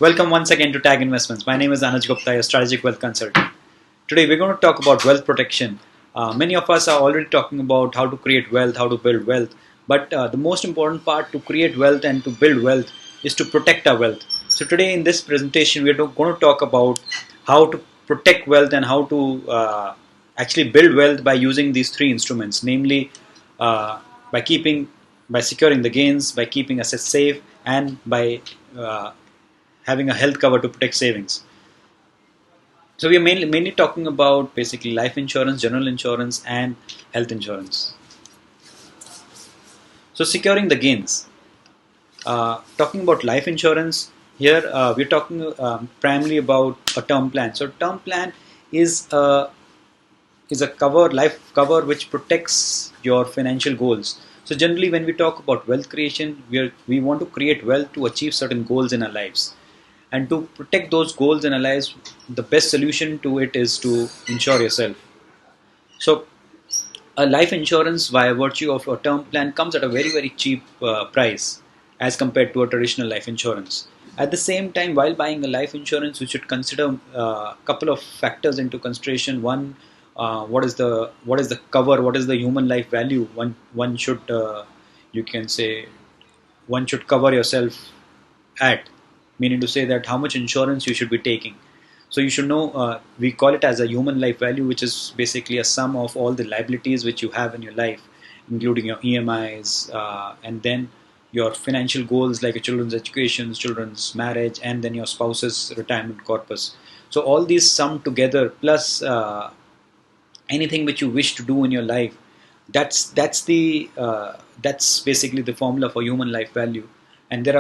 Welcome once again to Tag Investments. My name is Anuj Gupta, your strategic wealth consultant. Today we're going to talk about wealth protection. Many of us are already talking about how to create wealth, how to build wealth, but the most important part to create wealth and to build wealth is to protect our wealth. So today in this presentation we're going to talk about how to protect wealth and how to actually build wealth by using these three instruments, namely uh, by keeping, by securing the gains, by keeping assets safe, and by having a health cover to protect savings. So we are mainly talking about basically life insurance, general insurance, and health insurance. So securing the gains. Talking about life insurance here, we're talking primarily about a term plan. So term plan is a cover, life cover, which protects your financial goals. So generally, when we talk about wealth creation, we want to create wealth to achieve certain goals in our lives. And to protect those goals in our lives, the best solution to it is to insure yourself. So a life insurance via virtue of a term plan comes at a very cheap price as compared to a traditional life insurance. At the same time, while buying a life insurance, you should consider a couple of factors into consideration. One, what is the cover, what is the human life value. One should, you can say, one should cover yourself at, meaning to say that how much insurance you should be taking. So you should know, we call it as a human life value, which is basically a sum of all the liabilities which you have in your life, including your EMIs, and then your financial goals like your children's education, children's marriage, and then your spouse's retirement corpus. So all these sum together, plus anything which you wish to do in your life, that's basically the formula for human life value. And there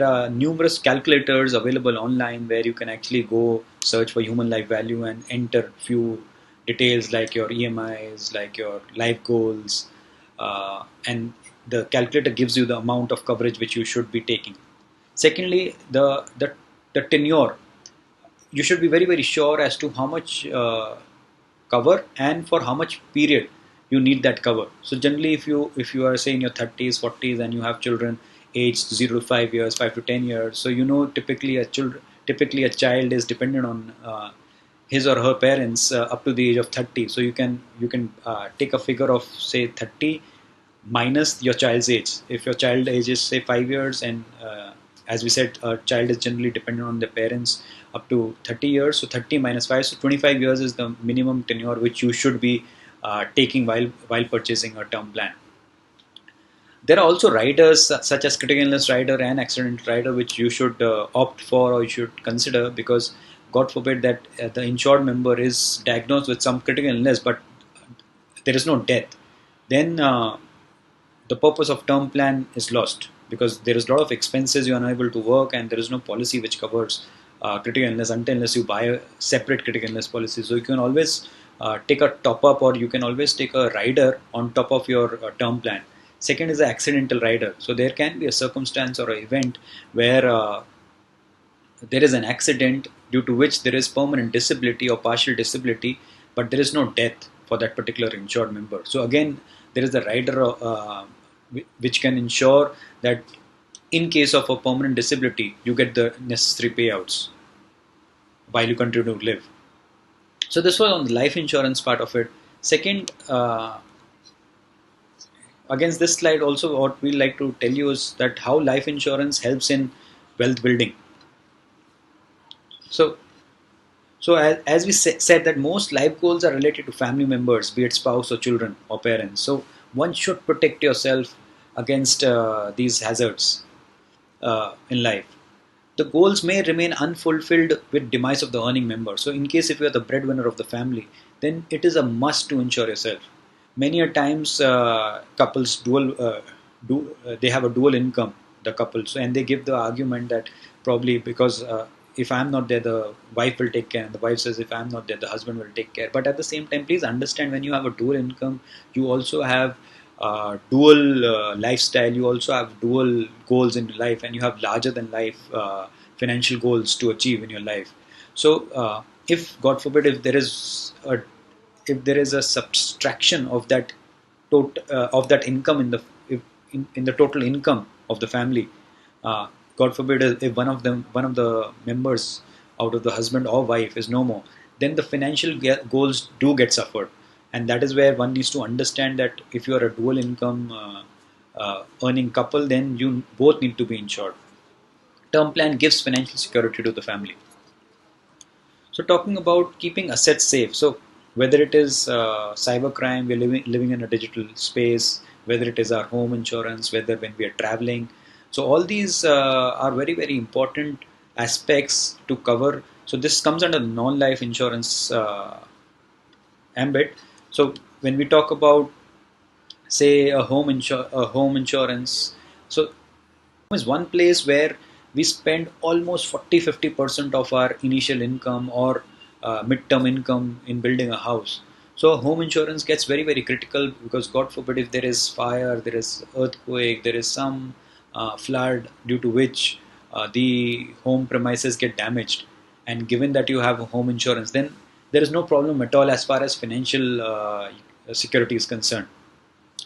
are numerous calculators available online where you can actually go search for human life value and enter few details like your EMIs, like your life goals, and the calculator gives you the amount of coverage which you should be taking. Secondly, the tenure. You should be very sure as to how much cover and for how much period you need that cover. So generally, if you are say in your 30s, 40s, and you have children aged 0 to 5 years, 5 to 10 years, so typically a child is dependent on his or her parents up to the age of 30. So you can take a figure of say 30 minus your child's age. If your child age is say 5 years, and as we said, a child is generally dependent on their parents up to 30 years, so 30 minus 5, so 25 years is the minimum tenure which you should be taking while purchasing a term plan. There are also riders such as critical illness rider and accident rider which you should opt for, or you should consider, because God forbid that the insured member is diagnosed with some critical illness but there is no death, then the purpose of term plan is lost, because there is a lot of expenses, you are unable to work, and there is no policy which covers critical illness unless you buy a separate critical illness policy. So you can always take a top up, or you can always take a rider on top of your term plan. Second is the accidental rider. So there can be a circumstance or an event where there is an accident due to which there is permanent disability or partial disability, but there is no death for that particular insured member. So again, there is a rider which can ensure that in case of a permanent disability, you get the necessary payouts while you continue to live. So this was on the life insurance part of it. Second, against this slide also, what we like to tell you is that how life insurance helps in wealth building. So as we said that most life goals are related to family members, be it spouse or children or parents. So one should protect yourself against these hazards in life. The goals may remain unfulfilled with demise of the earning member. So in case if you are the breadwinner of the family, then it is a must to insure yourself. Many a times couples they have a dual income, the couples, and they give the argument that probably because if I'm not there, the wife will take care, and the wife says if I'm not there, the husband will take care. But at the same time, please understand, when you have a dual income, you also have dual lifestyle, you also have dual goals in life, and you have larger than life financial goals to achieve in your life. So if God forbid, if there is a subtraction of that income in the total income of the family, uh, God forbid, if one of the members out of the husband or wife is no more, then the financial goals do get suffered. And that is where one needs to understand that if you are a dual income earning couple, then you both need to be insured. Term plan gives financial security to the family. So talking about keeping assets safe. So whether it is cybercrime, we're living in a digital space, whether it is our home insurance, whether when we are traveling. So all these are very, very important aspects to cover. So this comes under non-life insurance ambit. So when we talk about, say, a home insurance, so is one place where we spend almost 40-50% of our initial income or mid-term income in building a house. So home insurance gets very, very critical, because God forbid, if there is fire, there is earthquake, there is some flood due to which the home premises get damaged, and given that you have a home insurance, then there is no problem at all as far as financial security is concerned.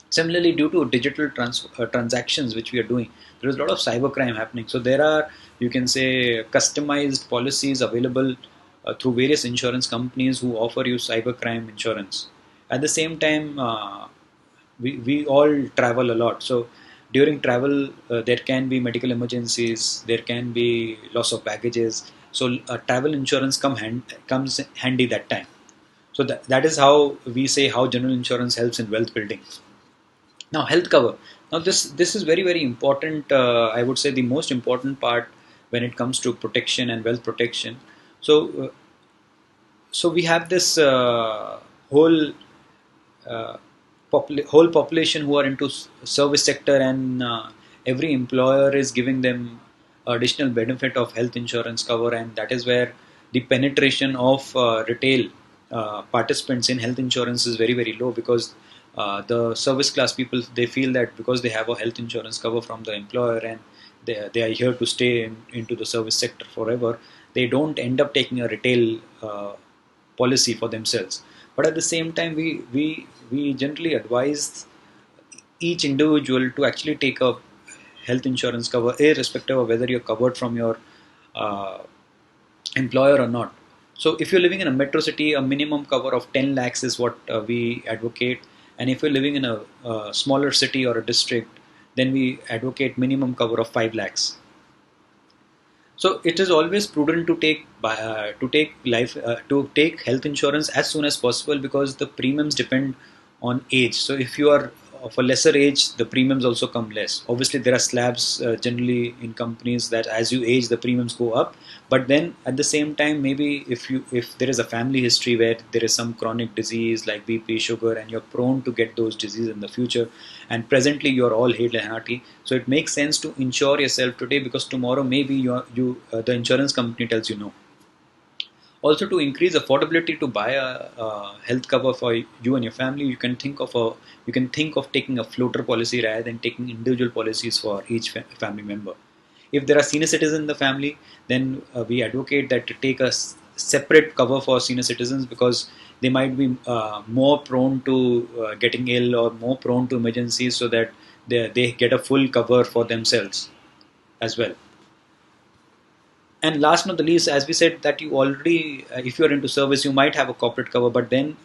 Similarly, due to digital transactions which we are doing, there is a lot of cybercrime happening. So there are, you can say, customized policies available through various insurance companies who offer you cybercrime insurance. At the same time, we all travel a lot. So during travel, there can be medical emergencies, there can be loss of baggages. So travel insurance comes handy that time. So that is how we say how general insurance helps in wealth building. Now, health cover. Now, this is very, very important. I would say the most important part when it comes to protection and wealth protection. So, so we have this whole whole population who are into service sector, and every employer is giving them additional benefit of health insurance cover, and that is where the penetration of retail participants in health insurance is very, very low, because the service class people, they feel that because they have a health insurance cover from the employer, and they are here to stay into the service sector forever, they don't end up taking a retail policy for themselves. But at the same time, we generally advise each individual to actually take a health insurance cover, irrespective of whether you're covered from your uh, employer or not. So if you're living in a metro city, a minimum cover of 10 lakhs is what we advocate. And if you're living in a smaller city or a district, then we advocate minimum cover of 5 lakhs. So it is always prudent to take health insurance as soon as possible, because the premiums depend on age. So if you are of a lesser age, the premiums also come less. Obviously, there are slabs generally in companies that as you age, the premiums go up. But then at the same time, maybe if there is a family history where there is some chronic disease like BP, sugar, and you're prone to get those diseases in the future, and presently you're all hale and hearty, so it makes sense to insure yourself today, because tomorrow maybe the insurance company tells you no. Also, to increase affordability to buy a health cover for you and your family, you can think of taking a floater policy rather than taking individual policies for each family member. If there are senior citizens in the family, then we advocate that to take a separate cover for senior citizens, because they might be more prone to getting ill or more prone to emergencies, so that they get a full cover for themselves as well. And last but not the least, as we said, that you already, if you are into service, you might have a corporate cover. But then,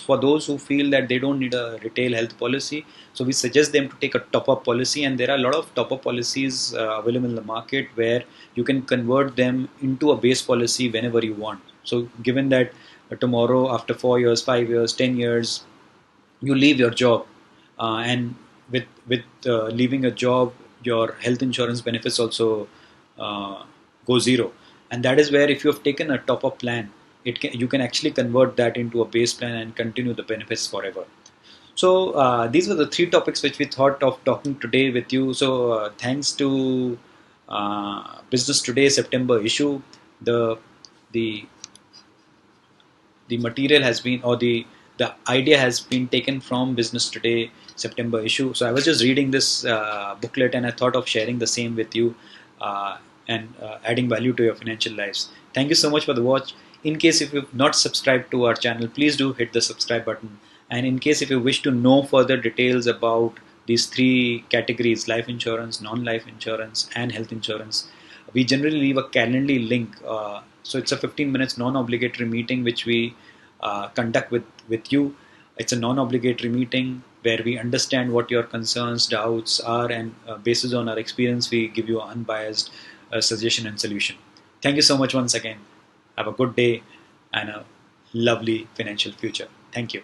for those who feel that they don't need a retail health policy, so we suggest them to take a top-up policy. And there are a lot of top-up policies available in the market, where you can convert them into a base policy whenever you want. So, given that tomorrow, after 4 years, 5 years, 10 years, you leave your job, and with leaving a job, your health insurance benefits also uh, go zero. And that is where, if you have taken a top up plan, you can actually convert that into a base plan and continue the benefits forever. So these were the three topics which we thought of talking today with you. So thanks to Business Today September issue, the the the material has been, or the idea has been taken from Business Today September issue. So I was just reading this booklet, and I thought of sharing the same with you, and adding value to your financial lives. Thank you so much for the watch. In case if you've not subscribed to our channel, please do hit the subscribe button. And in case if you wish to know further details about these three categories, life insurance, non-life insurance, and health insurance, We generally leave a Calendly link. So it's a 15 minutes non-obligatory meeting which we conduct with you. It's a non-obligatory meeting where we understand what your concerns, doubts are, and based on our experience, we give you an unbiased suggestion and solution. Thank you so much once again. Have a good day and a lovely financial future. Thank you.